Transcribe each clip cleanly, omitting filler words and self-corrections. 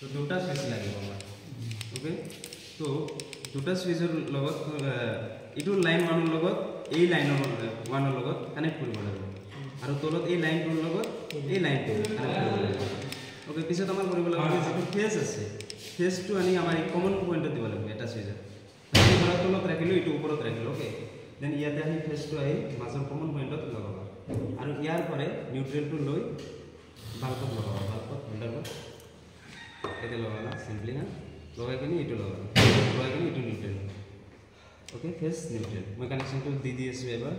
তো দুটা সুইচ লাগিব আমাৰ ওকে তো দুটা সুইচৰ লগত ইটো লাইন 1 ৰ লগত এই লাইনৰ 1 ৰ লগত কানেক্ট কৰিব লাগিব আৰু তলত এই লাইনটোৰ লগত এই লাইনটো কানেক্ট কৰিব লাগিব ওকে পিছত আমাৰ কৰিব লাগিব যেটো ফেজ আছে ফেজটো আনি আমাৰ এই কমন পইণ্টত দিব লাগিব এটা সুইচত এই ঘৰত তলত ৰাখিলো ইটো ওপৰত ৰাখিলো ওকে দেন ইয়াতে আমি ফেজটো আহি মাজৰ কমন পইণ্টত লগাব আৰু ইয়াৰ পৰে নিউট্ৰেলটো লৈ বাল্বত লগাব বাল্বত হোল্ডাৰত এতে লগালা সিম্পলি না লগাই কিনে ইটো লগালা লগাই কিনে ইটো নিউট্ৰেল ওকে ফেজ নিউট্ৰেল মই কানেকশনটো দি আছো এবাৰ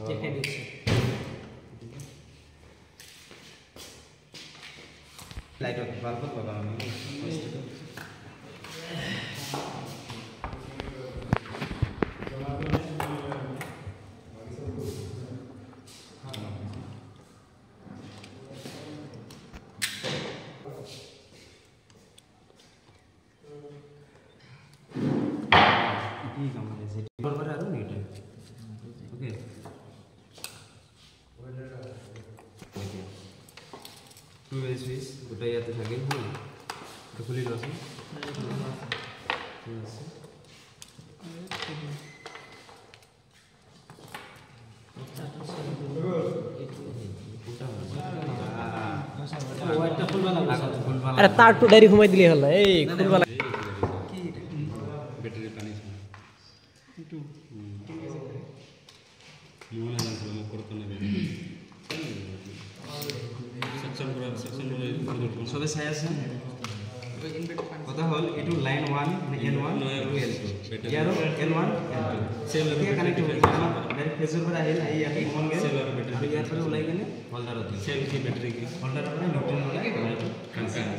দেখাই দিছো লাইটত বাল্বত লগাম আমি switch দুটা ইয়াতে থাকে তো খুলি লছে আরে তার তো ডাইরেক্ট ঘুমাই দিলে হল এই খুলবা কি ব্যাটারি পানি ইটু মোলা না সব করতে না সবে চাই আছে কথা হল এটু লাইন 1 মানে L1 আৰু L2 ইয়াৰ L1 L2 সেল কানেক্ট হৈ গ'ল ডাইৰেক্ট ফেজৰ পৰা আহিল আহি ইয়াতে কমন গেল সেল আৰু ব্যাটাৰি ইয়াৰ পৰা ওলাই গনে হোল্ডাৰত দিল সেল কি ব্যাটাৰি কি হোল্ডাৰৰ পৰা নিউট্ৰেল ওলাই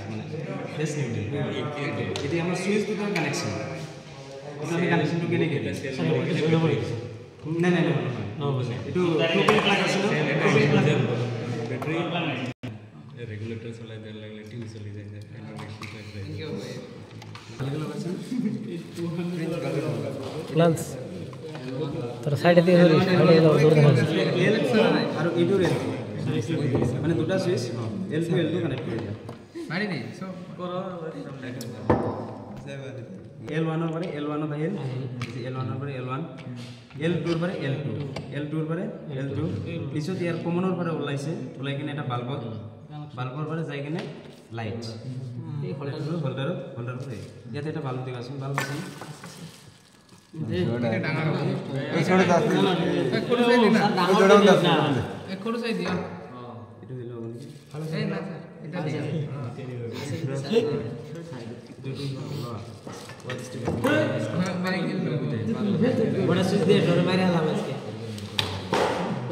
মানে ফেজ নিউট্ৰেল এটি আমাৰ সুইচ দুটাৰ কানেকশন আমি কানেকশনটো কেনে গেল না না না নো বলে এটু টু প্লেট লাগাছিল ব্যাটাৰি रेगुलेटर चला दे लगले टीवी चली जाए प्लांस तर साइड দিয়ে ধরি সাইডে দাও দূর দেখা এল আর ইটু রেল মানে দুটা সুইচ L2 L2 কানেক্ট করে দাও মারি দে সো করো L1 এর পরে L1 আহিল L1 এর পরে L1 L2 এর পরে L2 L2 এর পরে L2 পিছত ইয়ার কমনৰ পৰে ওলাইছে ওলাই কিনে এটা বাল্বত বাল্বৰ পৰে যাই কিনে লাইট এই হোল্ডাৰ পৰে ইয়াতে এটা বাল্ব দিবাচোন বাল্ব আছে এটা ডাঙৰ এই ছোট দাস এক কোটো চাই দিনা এক কোটো চাই দিও এটা দিলো ভালো এই না এটা দিও বড় সুইচ দিয়ে ডরে মারে আলাম আজকে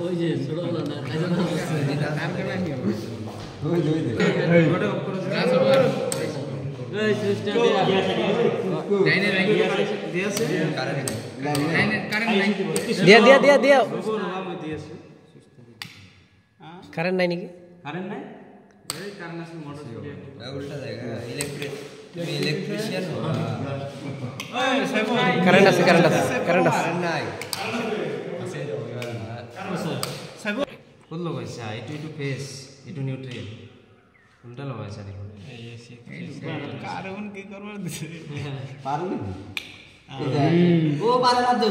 ওই যে ছোটলা না কাজ না কাম করবা কি ওই দে বড় অফ করো গ্লাস ওভার এই সুইচটা দিয়া লাইনে লাগিয়ে দিয়েছে কারেন্ট লাইনে কারেন্ট নাই দিয়া দিয়েছে কারেন্ট নাই নাকি কারেন্ট নাই এই কারেন্ট আছে মোটর উল্টা জায়গা ইলেকট্রিশিয়ান কারেন্ট আছে নাই সাইব কোন লগাইছা এটু ফেস এটু নিউট্রেল উল্টা লগাইছা দেখো কারণ কি করবার দিছে পারু ও পারে না তো